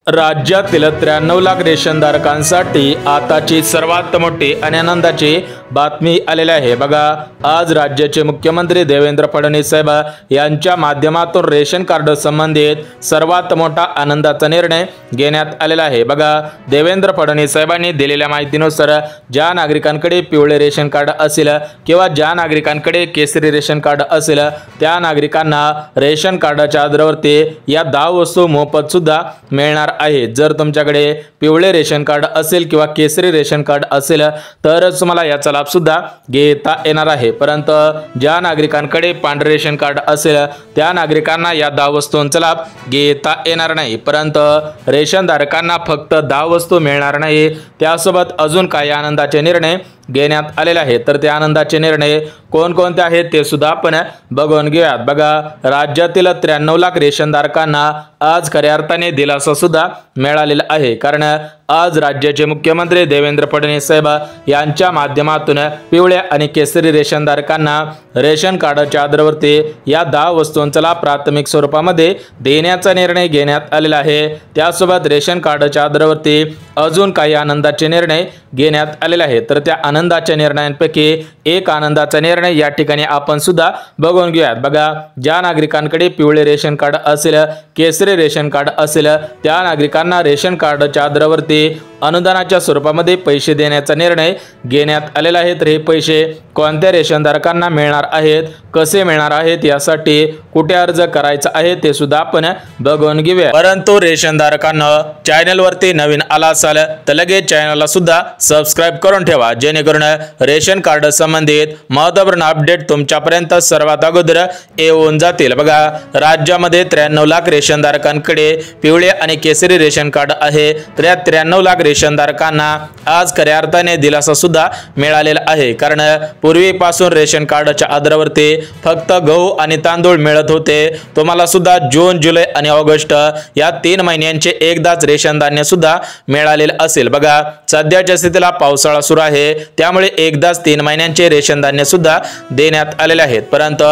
राज्यातील 93 लाख रेशनधारकांसाठी आताची सर्वात मोठी आणि आनंदाची बातमी आलेली आहे। बघा, आज राज्याचे मुख्यमंत्री देवेंद्र फडणवीस साहेब यांच्या माध्यमातून रेशन कार्ड संबंधित सर्वात मोठा आनंदाचा निर्णय घेण्यात आलेला आहे। बघा, देवेंद्र फडणवीस साहेबांनी दिलेल्या माहितीनुसार ज्या नागरिकांकडे पिवळे रेशन कार्ड असेल किंवा ज्या नागरिकांकडे केसरी रेशन कार्ड असेल त्या नागरिकांना रेशन कार्डाच्या आधारावरती या 10 वस्तू मोफत सुद्धा मिळणार आहे। जर तुमच्याकडे पिवळे रेशन कार्ड असेल किंवा केसरी रेशन कार्ड असेल तरच तुम्हाला याचा लाभ सुद्धा घेता येणार आहे। परंतु ज्या नागरिकांकडे पांढरे रेशन कार्ड असेल त्या नागरिकांना या 10 वस्तूंचा लाभ घेता येणार नाही। परंतु रेशन धारकांना फक्त 10 वस्तू मिळणार नाही, त्यासोबत अजून काही आनंदाचे निर्णय घेण्यात आलेले आहेत। तर ते आनंदाचे निर्णय कोणकोणते आहेत ते सुद्धा आपण बघून घेऊयात। बघा, राज्यातील 93 लाख रेशनधारकांना आज खऱ्या अर्थाने दिलासा सुद्धा मिळालेला आहे, कारण आज राज्याचे मुख्यमंत्री देवेंद्र फडणवीस साहेब यांच्या माध्यमातून पिवळ्या आणि केसरी रेशनधारकांना रेशन कार्डच्या आधारावरती या 10 वस्तूंचा लाभ प्राथमिक स्वरूपामध्ये देण्याचा निर्णय घेण्यात आलेला आहे। त्यासोबत रेशन कार्डच्या आधारावरती अजून काही आनंदाचे निर्णय घेण्यात आलेले आहेत। तर त्या आनंदाच्या निर्णयांपैकी एक आनंदाचा निर्णय या ठिकाणी आपण सुद्धा बघून घेऊयात। बघा, ज्या नागरिकांकडे पिवळे रेशन कार्ड असेल, केसरी रेशन कार्ड असेल त्या नागरिकांना रेशन कार्डच्या आधारावरती अनुदानाच्या स्वरूपामध्ये पैसे देण्याचा निर्णय घेण्यात आलेला आहे। तर हे पैसे कोणत्या रेशनधारकांना मिळणार आहेत, कसे मिळणार आहेत, यासाठी कुठे अर्ज करायचा आहे ते सुद्धा आपण बघून घेऊया। परंतु रेशनधारकांना चॅनलवरती नवीन आला असाल तर लगेच चॅनलला सुद्धा सबस्क्राइब करून ठेवा, जेणेकरून रेशन कार्ड संबंधित महत्त्वपूर्ण अपडेट तुमच्यापर्यंत सर्वात अगोदर येऊन जातील। बघा, राज्यामध्ये 93 लाख रेशनधारकांकडे पिवळे आणि केसरी रेशन कार्ड आहे। तर या 93 लाख रेशनधारकांना आज खऱ्या अर्थाने दिलासा सुद्धा मिळालेला आहे, कारण पूर्वीपासून रेशन कार्डच्या आधारावरती फक्त गहू आणि तांदूळ मिळत होते। तुम्हाला सुद्धा जून, जुलै आणि ऑगस्ट या 3 महिन्यांचे एकदाच रेशन धान्य सुद्धा मिळालेले असेल। बघा, सध्याच्या स्थितीला पावसाळा सुरू आहे, त्यामुळे एकदाच 3 महिन्यांचे रेशन धान्य सुद्धा देण्यात आलेले आहेत। परंतु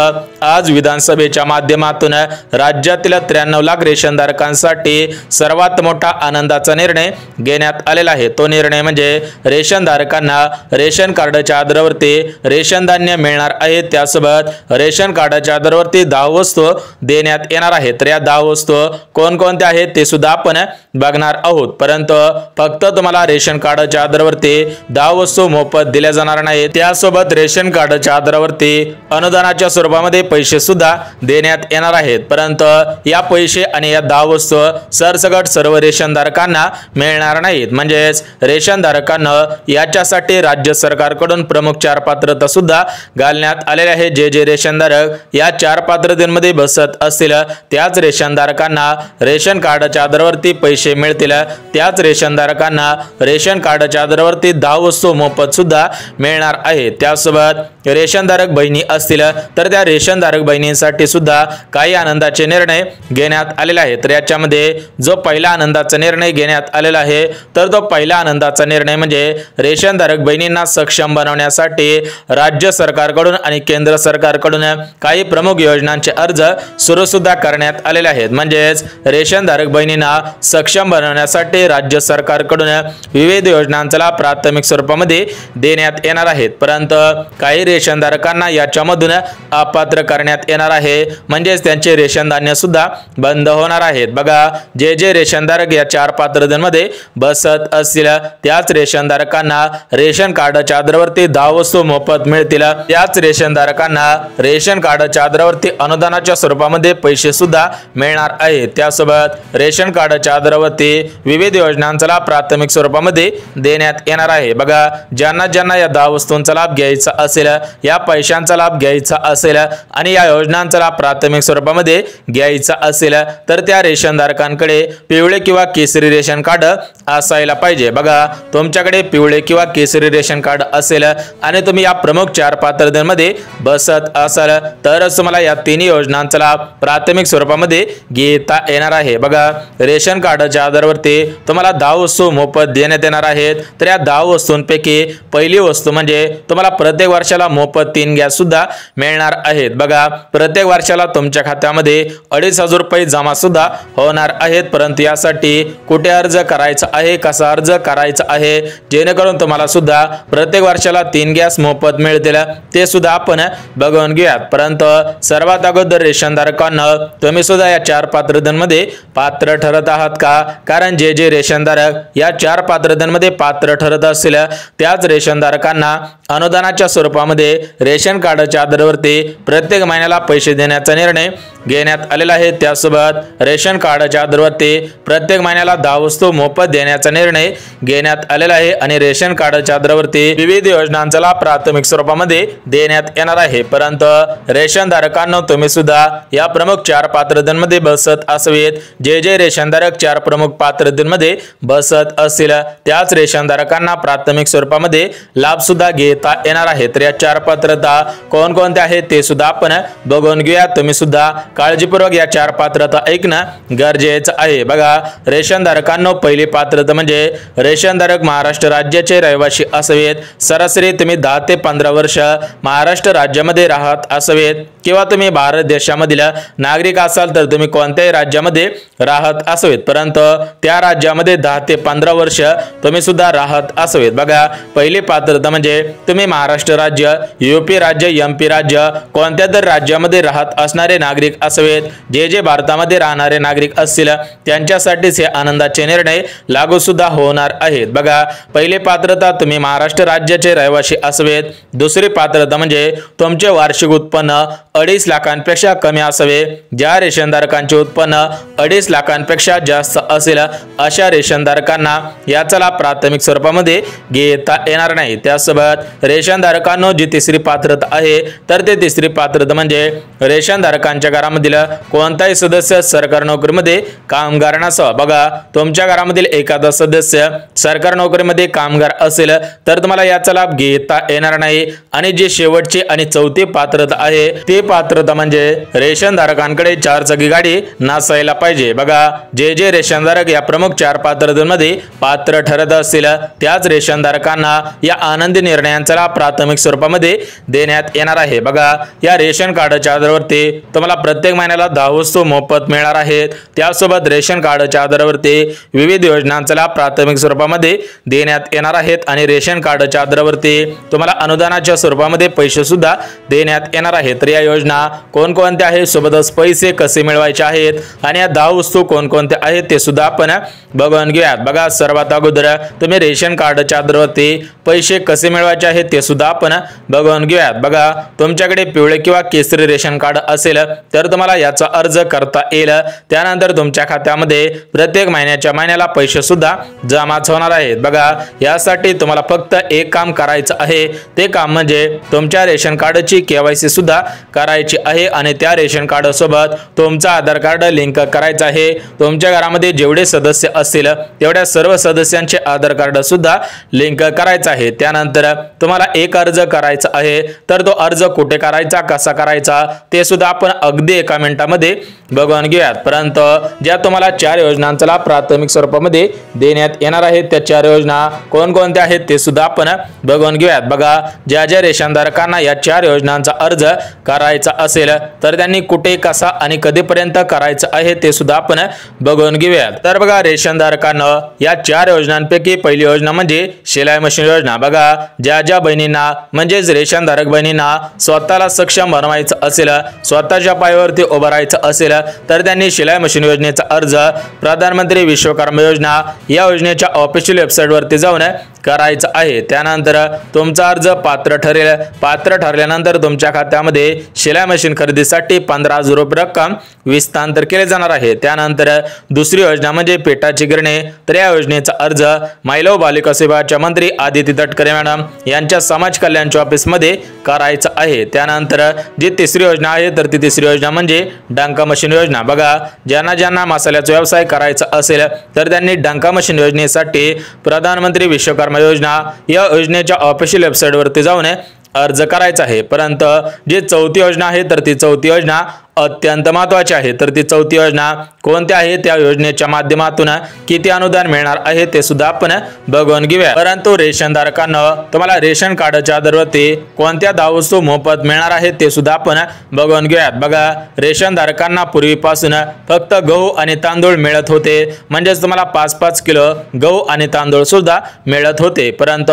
आज विधानसभेच्या माध्यमातून राज्यातील 93 लाख रेशनधारकांसाठी सर्वात मोठा आनंदाचा निर्णय घेण्यात आलेला आहे। तो निर्णय म्हणजे रेशन धारकांना रेशन कार्डच्या आधारावरती रेशन धान्य मिळणार आहे। त्यासोबत रेशन कार्डच्या आधारावरती 10 वस्तू देण्यात येणार आहेत। तर या 10 वस्तू कोणकोणत्या आहेत ते सुद्धा आपण बघणार आहोत। परंतु फक्त तुम्हाला रेशन कार्डच्या आधारावरती 10 वस्तू मोफत दिल्या जाणार नाहीत, त्यासोबत रेशन कार्डच्या आधारावरती अनुदानाच्या स्वरूपामध्ये पैसे सुद्धा देण्यात येणार आहेत। परंतु या पैसे आणि या 10 वस्तू सरसकट सर्व रेशनधारकांना मिळणार नाहीत, म्हणजेच रेशनधारकांना याच्यासाठी राज्य सरकारकडून प्रमुख 4 पात्रता सुद्धा घालण्यात आलेले आहे। जे रेशनधारक या 4 पात्रतेमध्ये बसत असतील त्याच रेशनधारकांना रेशन कार्डच्या आधारावरती पैसे मिळतील, त्याच रेशनधारकांना रेशन कार्डच्या आधारावरती 10 वस्तू मोफत सुद्धा मिळणार आहे। त्यासोबत रेशनधारक बहिणी असतील तर त्या रेशनधारक बहिणींसाठी सुद्धा काही आनंदाचे निर्णय घेण्यात आलेले आहेत। तर याच्यामध्ये जो पहिला आनंदाचा निर्णय घेण्यात आलेला आहे तर तो पहिला आनंदाचा निर्णय म्हणजे रेशनधारक बहिणींना सक्षम बनवण्यासाठी राज्य सरकारकडून आणि केंद्र सरकारकडून काही प्रमुख योजनांचे अर्ज सुरू सुद्धा करण्यात आलेले आहेत। म्हणजेच रेशनधारक बहिणींना सक्षम बनवण्यासाठी राज्य सरकारकडून विविध योजनांचा लाभ प्राथमिक स्वरूपामध्ये देण्यात येणार आहेत। परंतु काही रेशनधारकांना याच्यामधून अपात्र करण्यात येणार आहे, म्हणजेच त्यांचे रेशन धान्य सुद्धा बंद होणार आहेत। बघा, जे रेशनधारक या 4 पात्रतेमध्ये बसत असतील त्याच रेशनधारकांना रेशन कार्डच्या आधारावरती 10 वस्तू मोफत मिळतील, त्याच रेशनधारकांना रेशन कार्डच्या आधारावरती अनुदानाच्या स्वरूपामध्ये पैसे सुद्धा मिळणार आहेत। त्यासोबत रेशन कार्डच्या आधारावरती विविध योजनांचा लाभ प्राथमिक स्वरूपामध्ये देण्यात येणार आहे। बघा, ज्यांना या 10 वस्तूंचा लाभ घ्यायचा असेल, या पैशांचा लाभ घ्यायचा असेल आणि या योजनांचा लाभ प्राथमिक स्वरूपामध्ये घ्यायचा असेल तर त्या रेशनधारकांकडे पिवळे किंवा केसरी रेशन कार्ड असायला पाहिजे। बघा, तुमच्याकडे पिवळे किंवा केसरी रेशन कार्ड असेल आणि तुम्ही या प्रमुख 4 पात्रतेमध्ये बसत असाल तरच तुम्हाला या 3 योजनांचा लाभ प्राथमिक स्वरूपामध्ये घेता येणार आहे। बघा, रेशन कार्डच्या आधारावरती तुम्हाला 10 वस्तू मोफत देण्यात येणार आहेत। तर या 10 वस्तूंपैकी पहिली वस्तू म्हणजे तुम्हाला प्रत्येक वर्षाला मोफत 3 गॅस सुद्धा मिळणार आहेत। बघा प्रत्येक वर्षाला तुमच्या खात्यामध्ये 2,500 रुपये जमा सुद्धा होणार आहेत, परंतु यासाठी कुठे अर्ज करायचा आहे, कसा अर्ज करायचा आहे जेणेकरून तुम्हाला सुद्धा प्रत्येक वर्षाला 3 गॅस मोफत मिळतील ते सुद्धा आपण बघून घेऊयात। परंतु सर्वात अगोदर रेशनधारकांना तुम्ही सुद्धा या 4 पात्रतांमध्ये पात्र ठरत आहात का? कारण जे रेशनधारक या 4 पात्रतांमध्ये पात्र ठरत असतील त्याच रेशनधारकांना अनुदानाच्या स्वरूपामध्ये रेशन कार्डच्या आधारावरती प्रत्येक महिन्याला पैसे देण्याचा निर्णय घेण्यात आलेला आहे। त्यासोबत रेशन कार्डच्या आधारावरती प्रत्येक महिन्याला 10 वस्तू मोफत देण्याचा निर्णय घेण्यात आलेला आहे आणि रेशन कार्डच्या आधारावरती विविध योजनांचा लाभ प्राथमिक स्वरूपामध्ये देण्यात येणार आहे। परंतु रेशनधारकांना तुम्ही सुद्धा या प्रमुख 4 पात्रतांमध्ये बसत असावेत। जे रेशनधारक 4 प्रमुख पात्रतांमध्ये बसत असतील त्याच रेशनधारकांना प्राथमिक स्वरूपामध्ये लाभ सुद्धा घेता येणार आहे। तर या 4 पात्रता कोणकोणत्या आहेत ते सुद्धा आपण बघून घेऊया। तुम्ही सुद्धा काळजीपूर्वक या 4 पात्रता ऐकणं गरजेचं आहे। बघा रेशनधारकांना पहिली पात्रता म्हणजे रेशनधारक महाराष्ट्र राज्याचे रहिवासी असावेत। सरासरी तुम्ही 10 ते 15 वर्ष महाराष्ट्र राज्यामध्ये राहत असावेत किंवा तुम्ही भारत देशामधील नागरिक असाल तर तुम्ही कोणत्याही राज्यामध्ये राहत असावेत, परंतु त्या राज्यामध्ये 10 ते 15 वर्ष तुम्ही सुद्धा राहत असावेत। बघा पहिली पात्रता म्हणजे तुम्ही महाराष्ट्र राज्य, यूपी राज्य, एमपी राज्य कोणत्या तर राज्यामध्ये राहत असणारे नागरिक असावेत। जे भारतामध्ये राहणारे नागरिक असतील त्यांच्यासाठीच हे आनंदाचे निर्णय लागू सुद्धा होणार आहेत। बघा पहिली पात्रता तुम्ही महाराष्ट्र राज्याचे रहिवासी असावेत। दुसरी पात्रता म्हणजे तुमचे वार्षिक उत्पन्न 2.5 लाखांपेक्षा कमी असावे। ज्या रेशनधारकांचे उत्पन्न 2.5 लाखांपेक्षा जास्त असेल अशा रेशनधारकांना याचा लाभ प्राथमिक स्वरूपामध्ये घेता येणार नाही। त्यासोबत रेशनधारकांना जी तिसरी पात्रता आहे तर ते तिसरी पात्रता म्हणजे रेशनधारकांच्या घरामधील कोणताही सदस्य सरकारी नोकरीमध्ये कामगार नसावा। बघा तुमच्या घरामधील एखादा सदस्य सरकारी नोकरीमध्ये कामगार असेल तर तुम्हाला याचा लाभ घेता येणार नाही। आणि जी शेवटची आणि चौथी पात्रता आहे ती पात्रता म्हणजे रेशनधारकांकडे 4 चाकी गाडी नसायला पाहिजे। बघा जे रेशनधारक या प्रमुख 4 पात्रतांमध्ये पात्र ठरत असतील त्याच रेशनधारकांना या आनंदी निर्णयांचा लाभ प्राथमिक स्वरूपामध्ये देण्यात येणार आहे। बघा या रेशन कार्डच्या आधारावरती तुम्हाला प्रत्येक महिन्याला 10 वस्तू मोफत मिळणार आहेत। त्यासोबत रेशन कार्डच्या आधारावरती विविध योजनांचा लाभ प्राथमिक स्वरूपामध्ये देण्यात येणार आहेत आणि रेशन कार्डच्या आधारावरती तुम्हाला अनुदानाच्या स्वरूपामध्ये पैसे सुद्धा देण्यात येणार आहेत। तर या योजना कोणकोणत्या आहेत, सोबतच पैसे कसे मिळवायचे आहेत आणि या 10 वस्तू कोणकोणत्या आहेत ते सुद्धा आपण बघून घेऊयात। बघा सर्वात अगोदर तुम्ही रेशन कार्डच्या आधारावरती पैसे कसे मिळवायचे आहेत ते सुद्धा आपण बघून घेऊयात। बघा तुमच्याकडे पिवळे किंवा केसरी रेशन कार्ड असेल तर तुम्हाला याचा अर्ज करता येईल। त्यानंतर तुमच्या खात्यामध्ये प्रत्येक महिन्याला पैसे सुद्धा जमा होणार आहेत। बघा यासाठी तुम्हाला फक्त एक काम करायचं आहे, ते काम म्हणजे तुमच्या रेशन कार्डची KYC सुद्धा करायची आहे आणि त्या रेशन कार्ड सोबत तुमचा आधार कार्ड लिंक करायचं आहे। तुमच्या घरामध्ये जेवढे सदस्य असतील तेवढ्या सर्व सदस्यांचे आधार कार्ड सुद्धा लिंक करायचं आहे। त्यानंतर तुम्हाला एक अर्ज करायचा आहे, तर तो अर्ज कुठे करायचा, कसा करायचा ते सुद्धा आपण अगदी एका मिनिटामध्ये बघून घेऊयात। परंतु ज्या तुम्हाला 4 योजनांचा लाभ प्राथमिक स्वरूपामध्ये देण्यात येणार आहेत त्या 4 योजना कोणकोणत्या आहेत ते सुद्धा आपण बघून घेऊयात। बघा ज्या रेशनधारकांना या 4 योजनांचा अर्ज करायचा असेल तर त्यांनी कुठे, कसा आणि कधीपर्यंत करायचं आहे ते सुद्धा आपण बघून घेऊयात। तर बघा रेशनधारकांना या 4 योजनांपैकी पहिली योजना म्हणजे शिलाई मशीन योजना। बघा ज्या बहिणींना म्हणजेच रेशनधारक बहिणींना स्वतःला सक्षम बनवायचं असेल, स्वतःच्या पायावरती उभं राहायचं असेल तर त्यांनी शिलाई मशीन योजनेचा अर्ज प्रधानमंत्री विश्वकर्मा योजना या योजनेच्या ऑफिशियल वेबसाईट वरती जाऊन करायचं आहे। त्यानंतर तुमचा अर्ज पात्र ठरेल। पात्र ठरल्यानंतर तुमच्या खात्यामध्ये शिलाई मशीन खरेदीसाठी 15,000 रुपये रक्कम हस्तांतर केले जाणार आहे। त्यानंतर दुसरी योजना म्हणजे पेटाची गिरणी, तर या योजनेचा अर्ज महिला व बालिका विभागाच्या मंत्री आदिती तटकरे मॅडम यांच्या समाज कल्याणच्या ऑफिस मध्ये करायचं आहे। त्यानंतर जी तिसरी योजना आहे तर ती तिसरी योजना म्हणजे डंका मशीन योजना। बघा ज्यांना मसाल्याचा व्यवसाय करायचा असेल तर त्यांनी डंका मशीन योजनेसाठी प्रधानमंत्री विश्वकर्मा योजना या योजनेच्या ऑफिशियल वेबसाईट वरती जाऊन अर्ज करायचा आहे। परंतु जी चौथी योजना आहे तर ती चौथी योजना अत्यंत महत्त्वाची आहे। तर ती चौथी योजना कोणती आहे, त्या योजनेच्या माध्यमातून किती अनुदान मिळणार आहे ते सुद्धा आपण बघून घेऊया। परंतु रेशनधारकांना तुम्हाला रेशन कार्डच्या आधारावरती कोणत्या 10 वस्तू मोफत मिळणार आहेत ते सुद्धा आपण बघून घेऊयात। बघा, रेशनधारकांना पूर्वीपासून फक्त गहू आणि तांदूळ मिळत होते, म्हणजेच तुम्हाला 5-5 किलो गहू आणि तांदूळ सुद्धा मिळत होते। परंतु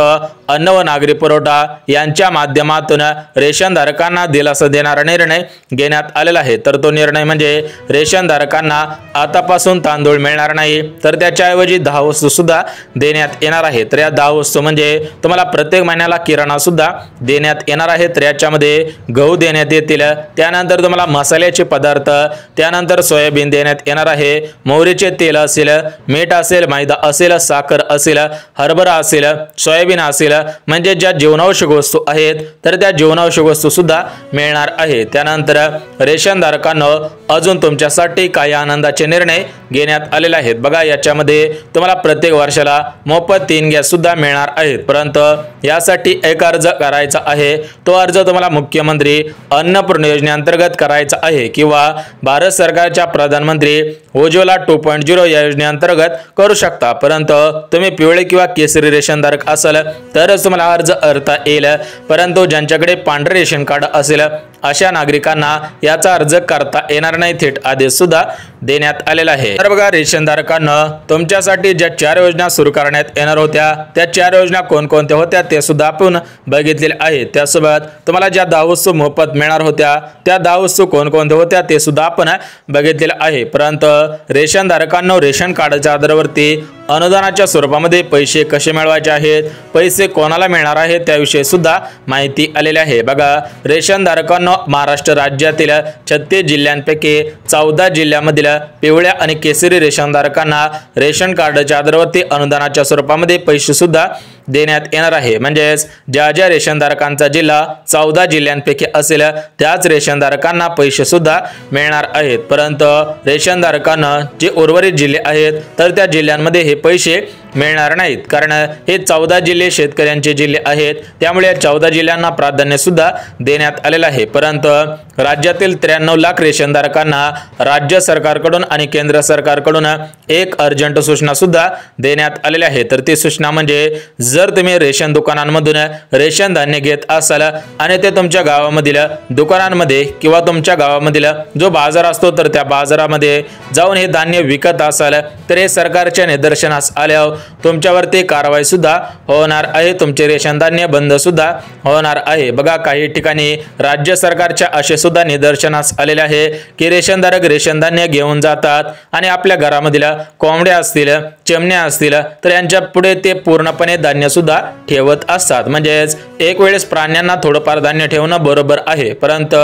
अन्न व नागरी पुरवठा यांच्या माध्यमातून रेशनधारकांना दिलासा देणारा निर्णय घेण्यात आलेला आहे। तर तो निर्णय म्हणजे रेशनधारकांना आतापासून तांदूळ मिळणार नाही, तर त्याच्याऐवजी 10 वस्तू सुद्धा देण्यात येणार आहे। तर या 10 वस्तू म्हणजे तुम्हाला प्रत्येक महिन्याला किराणा सुद्धा देण्यात येणार आहे। तर याच्यामध्ये गहू देण्यात येतील, त्यानंतर तुम्हाला मसाल्याचे पदार्थ, त्यानंतर सोयाबीन देण्यात येणार आहे, मोहरीचे तेल असेल, मीठ असेल, मैदा असेल, साखर असेल, हरभरा असेल, सोयाबीन असेल, म्हणजे ज्या जीवनावश्यक वस्तू आहेत तर त्या जीवनावश्यक वस्तू सुद्धा मिळणार आहे। त्यानंतर रेशनधारकांना अजून तुमच्यासाठी काही आनंदाचे निर्णय घेण्यात आलेले आहेत। बघा, याच्यामध्ये तुम्हाला प्रत्येक वर्षाला मोफत 3 गॅस सुद्धा मिळणार आहेत, परंतु यासाठी एक अर्ज करायचा आहे। तो अर्ज तुम्हाला मुख्यमंत्री अन्नपूर्णा योजनेअंतर्गत करायचा आहे किंवा भारत सरकारच्या प्रधानमंत्री उज्ज्वला 2.0 या योजनेअंतर्गत करू शकता। परंतु तुम्ही पिवळे किंवा केसरी रेशनधारक असाल तरच तुम्हाला अर्ज करता येईल, परंतु ज्यांच्याकडे पांढरे रेशन कार्ड असेल अशा नागरिकांना याचा अर्ज करता येणार नाही, थेट आदेश सुद्धा देण्यात आलेला आहे। तर बघा, रेशनधारकांना तुमच्यासाठी ज्या 4 योजना सुरू करण्यात येणार होत्या त्या 4 योजना कोणकोणत्या होत्या ते सुद्धा आपण बघितलेले आहे। त्यासोबत तुम्हाला ज्या 10 वस्तू मोफत मिळणार होत्या त्या 10 वस्तू कोणकोणत्या होत्या ते सुद्धा आपण बघितलेले आहे। परंतु रेशनधारकांना रेशन कार्डच्या आधारावरती अनुदानाच्या स्वरूपामध्ये पैसे कसे मिळवायचे आहेत, पैसे कोणाला मिळणार आहेत त्याविषयी सुद्धा माहिती आलेली आहे। बघा, रेशनधारकांना महाराष्ट्र राज्यातील 36 जिल्ह्यांपैकी 14 जिल्ह्यांमधील पिवळ्या आणि केसरी रेशनधारकांना रेशन कार्डच्या आधारावरती अनुदानाच्या स्वरूपामध्ये पैसे सुद्धा देण्यात येणार आहे। म्हणजेच ज्या ज्या रेशनधारकांचा जिल्हा 14 जिल्ह्यांपैकी असेल त्याच रेशनधारकांना पैसे सुद्धा मिळणार आहेत। परंतु रेशनधारकांना जे उर्वरित जिल्हे आहेत तर त्या जिल्ह्यांमध्ये हे पैसे मिळणार नाहीत, कारण हे 14 जिल्हे शेतकऱ्यांचे जिल्हे आहेत, त्यामुळे या 14 जिल्ह्यांना प्राधान्य सुद्धा देण्यात आलेलं आहे। परंतु राज्यातील 93 लाख रेशनधारकांना राज्य सरकारकडून आणि केंद्र सरकारकडून एक अर्जंट सूचना सुद्धा देण्यात आलेली आहे। तर ती सूचना म्हणजे जर तुम्ही रेशन दुकानांमधून रेशन धान्य घेत असाल आणि ते तुमच्या गावामधील दुकानांमध्ये किंवा तुमच्या गावामधील जो बाजार असतो तर त्या बाजारामध्ये जाऊन हे धान्य विकत असाल तर हे सरकारच्या निदर्शनास आल्यावर तुमच्यावरती कारवाई सुद्धा होणार आहे, तुमचे रेशन धान्य बंद सुद्धा होणार आहे। बघा, काही ठिकाणी राज्य सरकारच्या असे सुद्धा निदर्शनास आलेले आहे की रेशनधारक रेशन धान्य घेऊन जातात आणि आपल्या घरामधील कोंबड्या असतील, चिमण्या असतील तर यांच्या पुढे ते पूर्णपणे धान्य सुद्धा ठेवत असतात। म्हणजेच एक वेळेस प्राण्यांना थोडंफार धान्य ठेवणं बरोबर आहे, परंतु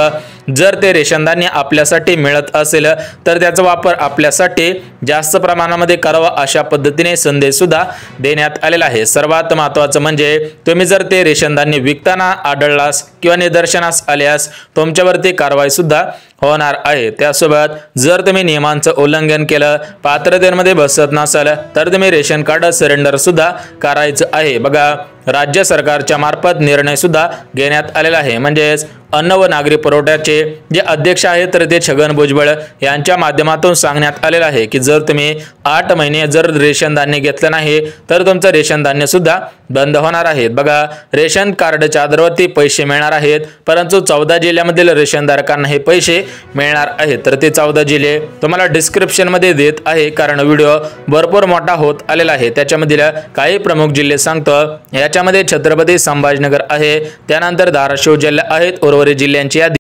जर ते रेशन धान्य आपल्यासाठी मिळत असेल तर त्याचा वापर आपल्यासाठी जास्त प्रमाणामध्ये करावा अशा पद्धतीने संदेश सुद्धा देण्यात आलेला आहे। सर्वात महत्त्वाचं म्हणजे तुम्ही जर ते रेशन धान्य विकताना आढळलास किंवा निदर्शनास आल्यास तुमच्यावरती कारवाई सुद्धा होणार आहे। त्यासोबत जर तुम्ही नियमांचं उल्लंघन केलं, पात्रतेमध्ये बसत नसाल तर तुम्ही रेशन कार्ड सरेंडर सुद्धा करायचं आहे। बघा, राज्य सरकारच्या मार्फत निर्णय सुद्धा घेण्यात आलेला आहे। म्हणजेच अन्न व नागरी पुरवठ्याचे जे अध्यक्ष आहेत तर ते छगन भुजबळ यांच्या माध्यमातून सांगण्यात आलेलं आहे की जर तुम्ही 8 महिने जर रेशन धान्य घेतलं नाही तर तुमचं रेशन धान्य सुद्धा बंद होणार आहे। बघा, रेशन कार्डच्या आधारावरती पैसे मिळणार आहेत, परंतु 14 जिल्ह्यामधील रेशनधारकांना हे पैसे मिळणार आहेत। तर ते 14 जिल्हे तुम्हाला डिस्क्रिप्शन मध्ये देत आहे, कारण व्हिडिओ भरपूर मोठा होत आलेला आहे। त्याच्यामधील काही प्रमुख जिल्हे सांगतो, याच्यामध्ये छत्रपती संभाजीनगर आहे, त्यानंतर धाराशिव जिल्हा आहेत, उर्वरित जिल्ह्यांची यादी